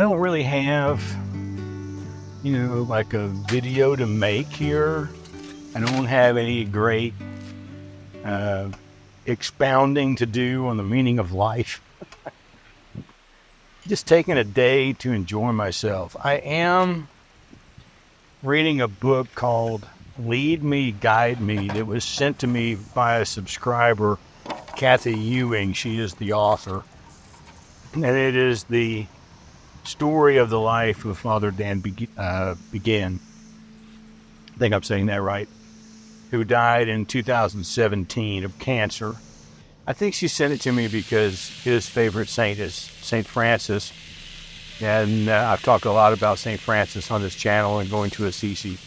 don't really have, like a video to make here. I don't have any great expounding to do on the meaning of life. Just taking a day to enjoy myself. I am reading a book called Lead Me, Guide Me that was sent to me by a subscriber, Kathy Ewing. She is the author. And it is the story of the life of Father Dan Begin. I think I'm saying that right. Who died in 2017 of cancer. I think she sent it to me because his favorite saint is St. Francis. And I've talked a lot about St. Francis on this channel and going to Assisi.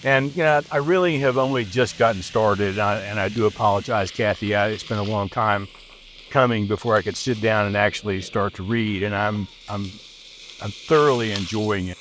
And, I really have only just gotten started. And I do apologize, Kathy. It's been a long time coming before I could sit down and actually start to read. And I'm thoroughly enjoying it.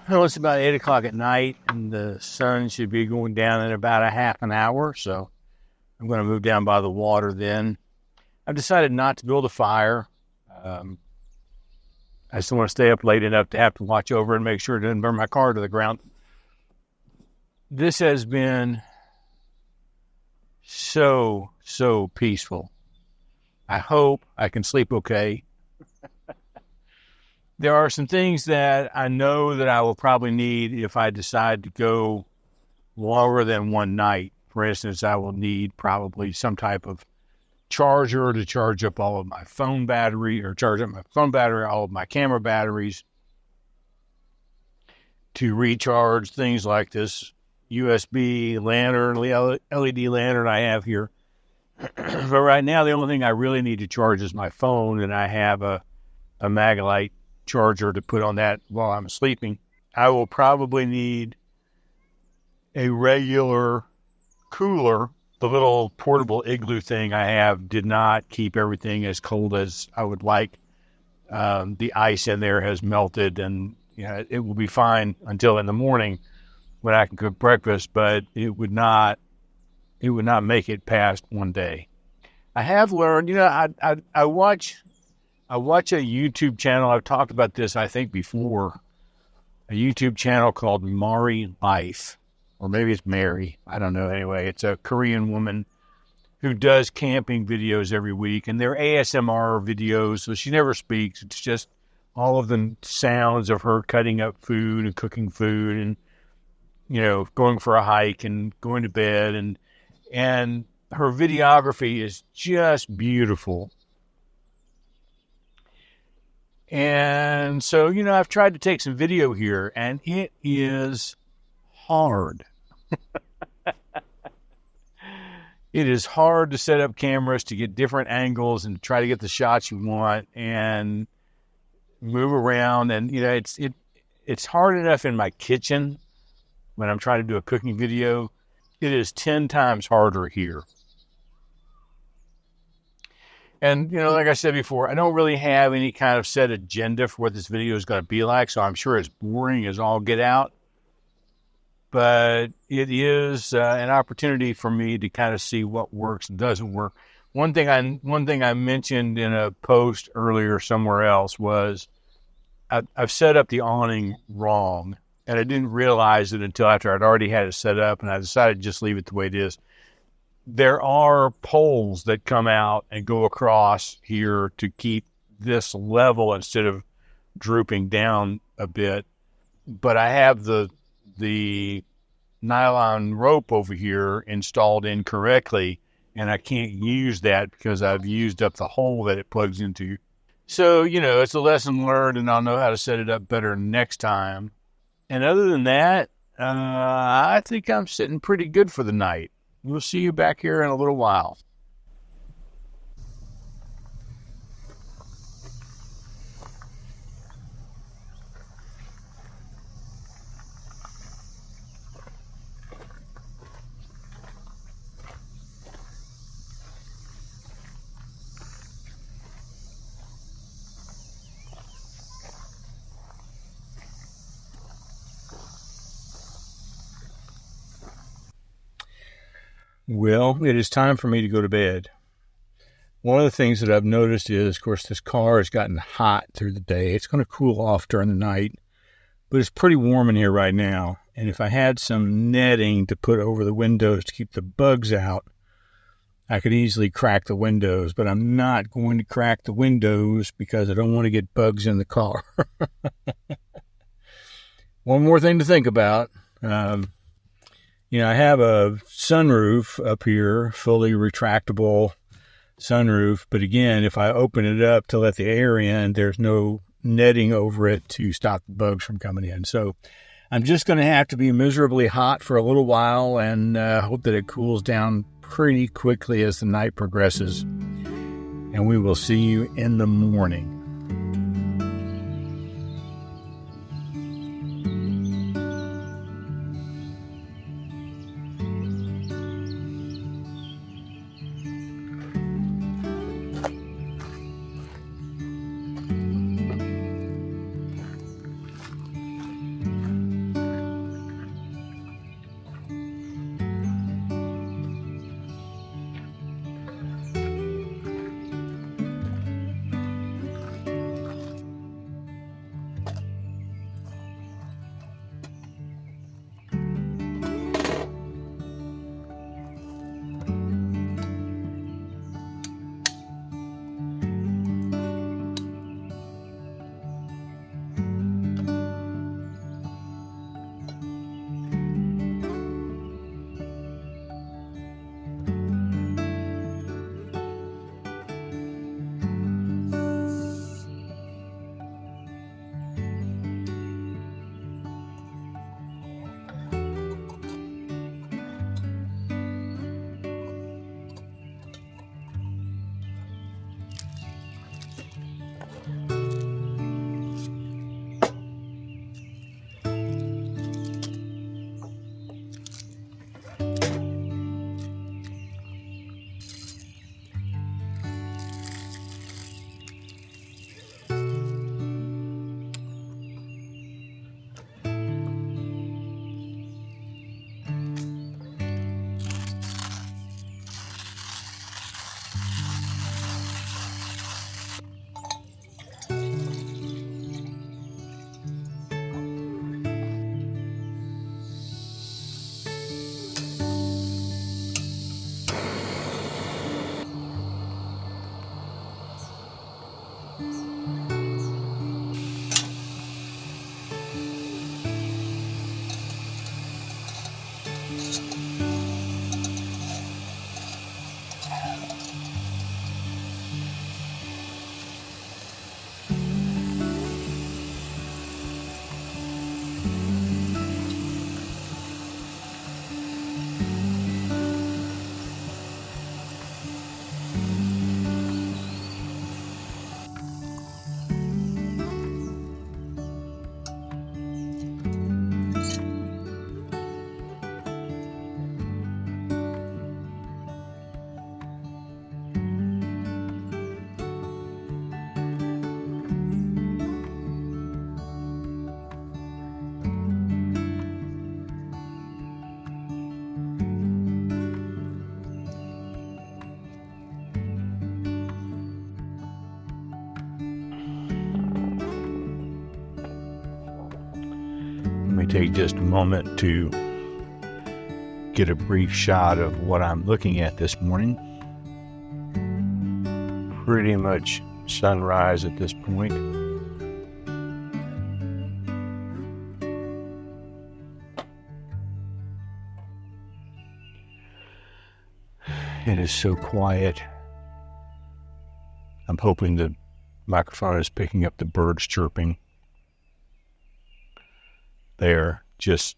Well, it's about 8 o'clock at night, and the sun should be going down in about a half an hour, so I'm going to move down by the water then. I've decided not to build a fire. I just don't want to stay up late enough to have to watch over and make sure it doesn't burn my car to the ground. This has been so peaceful. I hope I can sleep okay. There are some things that I know that I will probably need if I decide to go longer than one night. For instance, I will need probably some type of charger to charge up all of my phone battery, or charge up my phone battery, all of my camera batteries, to recharge things like this USB lantern, LED lantern I have here. But right now, the only thing I really need to charge is my phone, and I have a Maglite charger to put on that while I'm sleeping. I will probably need a regular cooler. The little portable igloo thing I have did not keep everything as cold as I would like. The ice in there has melted, and it will be fine until in the morning when I can cook breakfast, but it would not make it past one day. I have learned, I watch a YouTube channel. I've talked about this, I think, before. A YouTube channel called Mari Life. Or maybe it's Mary. I don't know. Anyway, it's a Korean woman who does camping videos every week. And they're ASMR videos, so she never speaks. It's just all of the sounds of her cutting up food and cooking food and, going for a hike and going to bed. And her videography is just beautiful. And so, I've tried to take some video here, and it is hard. It is hard to set up cameras, to get different angles and try to get the shots you want and move around. And, it's hard enough in my kitchen when I'm trying to do a cooking video. It is 10 times harder here. And, like I said before, I don't really have any kind of set agenda for what this video is going to be like, so I'm sure it's boring as all get out. But it is an opportunity for me to kind of see what works and doesn't work. One thing I mentioned in a post earlier somewhere else was I've set up the awning wrong, and I didn't realize it until after I'd already had it set up, and I decided to just leave it the way it is. There are poles that come out and go across here to keep this level instead of drooping down a bit. But I have the nylon rope over here installed incorrectly, and I can't use that because I've used up the hole that it plugs into. So, it's a lesson learned, and I'll know how to set it up better next time. And other than that, I think I'm sitting pretty good for the night. We'll see you back here in a little while. Well, it is time for me to go to bed. One of the things that I've noticed is, of course, this car has gotten hot through the day. It's going to cool off during the night, but it's pretty warm in here right now. And if I had some netting to put over the windows to keep the bugs out, I could easily crack the windows, but I'm not going to crack the windows because I don't want to get bugs in the car. One more thing to think about. I have a sunroof up here, fully retractable sunroof. But again, if I open it up to let the air in, there's no netting over it to stop the bugs from coming in. So I'm just going to have to be miserably hot for a little while and hope that it cools down pretty quickly as the night progresses. And we will see you in the morning. Let me take just a moment to get a brief shot of what I'm looking at this morning. Pretty much sunrise at this point. It is so quiet. I'm hoping the microphone is picking up the birds chirping. They're just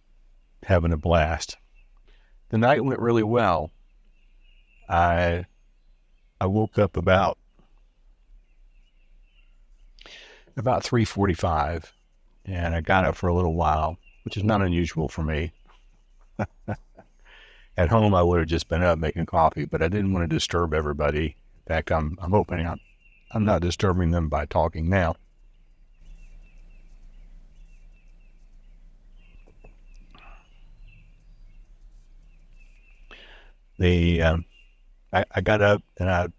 having a blast. The night went really well. I woke up about 3:45, and I got up for a little while, which is not unusual for me. At home, I would have just been up making coffee, but I didn't want to disturb everybody. In fact, I'm hoping I'm not disturbing them by talking now. I got up and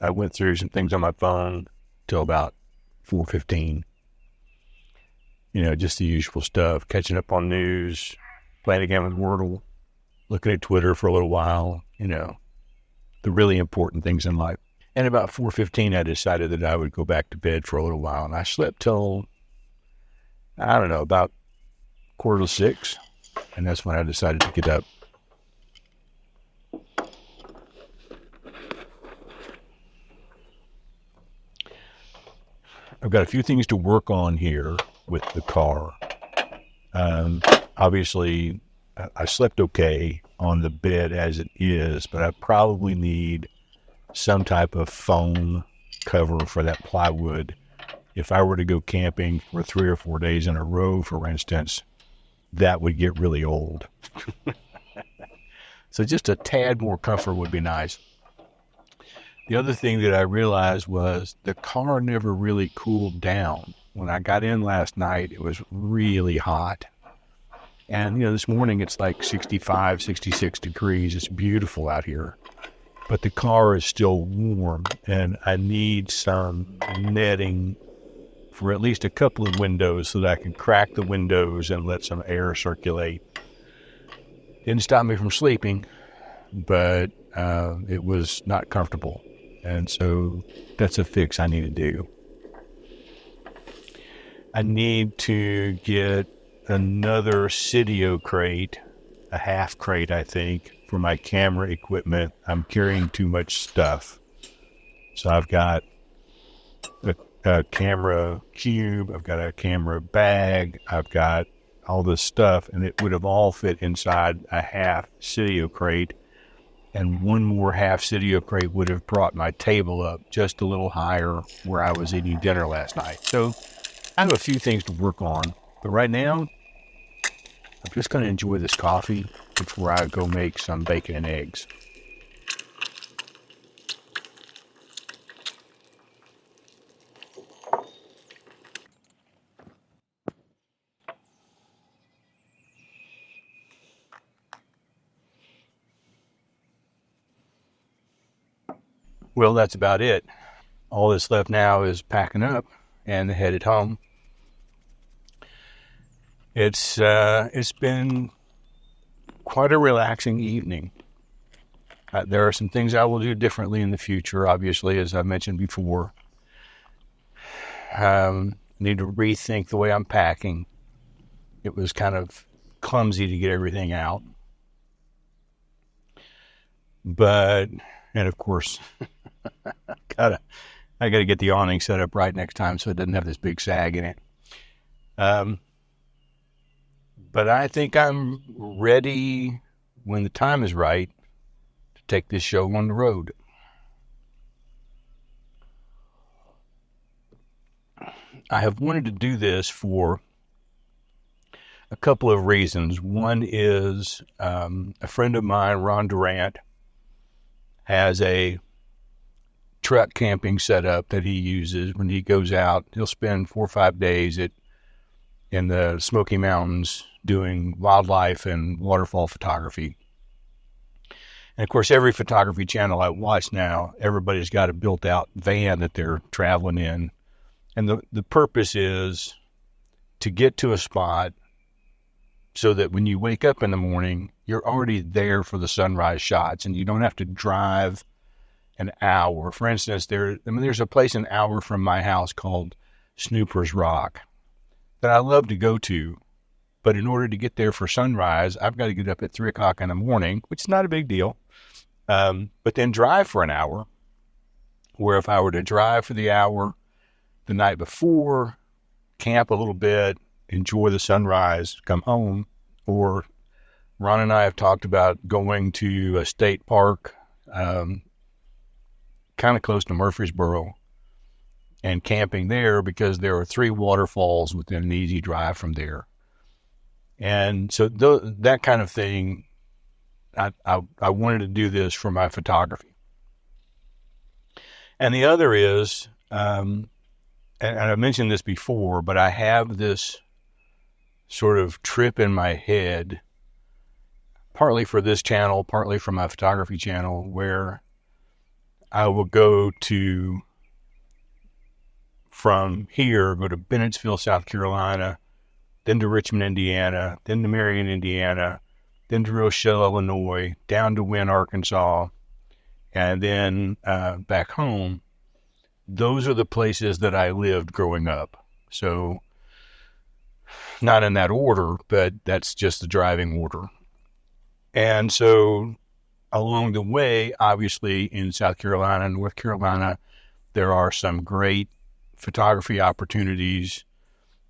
I went through some things on my phone till about 4:15. Just the usual stuff, catching up on news, playing a game of Wordle, looking at Twitter for a little while, the really important things in life. And about 4:15, I decided that I would go back to bed for a little while. And I slept till, I don't know, about 5:45. And that's when I decided to get up. I've got a few things to work on here with the car. Obviously, I slept okay on the bed as it is, but I probably need some type of foam cover for that plywood. If I were to go camping for 3 or 4 days in a row, for instance, that would get really old. So just a tad more comfort would be nice. The other thing that I realized was the car never really cooled down. When I got in last night, it was really hot. And, this morning it's like 65, 66 degrees. It's beautiful out here. But the car is still warm, and I need some netting for at least a couple of windows so that I can crack the windows and let some air circulate. Didn't stop me from sleeping, but it was not comfortable. And so that's a fix I need to do. I need to get another Cydio crate, a half crate, I think, for my camera equipment. I'm carrying too much stuff. So I've got a camera cube, I've got a camera bag, I've got all this stuff, and it would have all fit inside a half Cydio crate. And one more half Cydio crate would have brought my table up just a little higher where I was eating dinner last night. So I have a few things to work on. But right now, I'm just going to enjoy this coffee before I go make some bacon and eggs. Well, that's about it. All that's left now is packing up and headed home. It's been quite a relaxing evening. There are some things I will do differently in the future, obviously, as I mentioned before. Need to rethink the way I'm packing. It was kind of clumsy to get everything out. And of course, I gotta get the awning set up right next time so it doesn't have this big sag in it. But I think I'm ready when the time is right to take this show on the road. I have wanted to do this for a couple of reasons. One is a friend of mine, Ron Durant, has a truck camping setup that he uses when he goes out. He'll spend 4 or 5 days in the Smoky Mountains doing wildlife and waterfall photography. And of course, every photography channel I watch now, everybody's got a built-out van that they're traveling in. And the purpose is to get to a spot so that when you wake up in the morning, you're already there for the sunrise shots and you don't have to drive an hour. For instance, there's a place an hour from my house called Snooper's Rock that I love to go to. But in order to get there for sunrise, I've got to get up at 3 o'clock in the morning, which is not a big deal. But then drive for an hour, where if I were to drive for the hour the night before, camp a little bit, enjoy the sunrise, come home. Or Ron and I have talked about going to a state park kind of close to Murfreesboro and camping there because there are 3 waterfalls within an easy drive from there. And so that kind of thing, I wanted to do this for my photography. And the other is, and I mentioned this before, but I have this sort of trip in my head, partly for this channel, partly for my photography channel, where I will go from here, go to Bennettsville, South Carolina, then to Richmond, Indiana, then to Marion, Indiana, then to Rochelle, Illinois, down to Wynne, Arkansas, and then back home. Those are the places that I lived growing up. So, not in that order, but that's just the driving order. And so, along the way, obviously, in South Carolina and North Carolina, there are some great photography opportunities.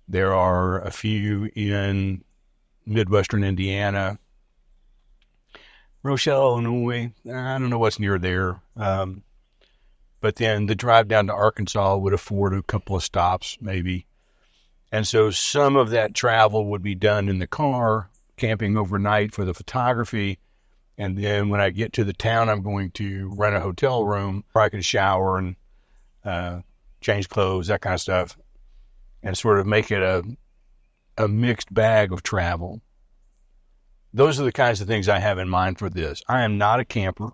There are a few in Midwestern Indiana. Rochelle, Illinois, I don't know what's near there. But then the drive down to Arkansas would afford a couple of stops, maybe. And so some of that travel would be done in the car, camping overnight for the photography. And then when I get to the town, I'm going to rent a hotel room where I can shower and change clothes, that kind of stuff, and sort of make it a mixed bag of travel. Those are the kinds of things I have in mind for this. I am not a camper.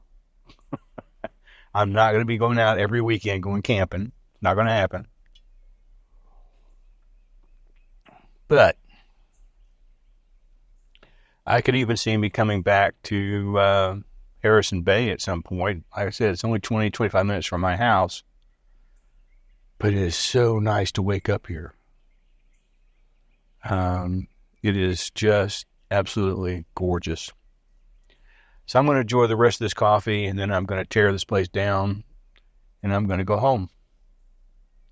I'm not going to be going out every weekend going camping. Not going to happen. But I could even see me coming back to Harrison Bay at some point. Like I said, it's only 20, 25 minutes from my house. But it is so nice to wake up here. It is just absolutely gorgeous. So I'm going to enjoy the rest of this coffee, and then I'm going to tear this place down, and I'm going to go home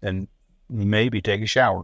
and maybe take a shower.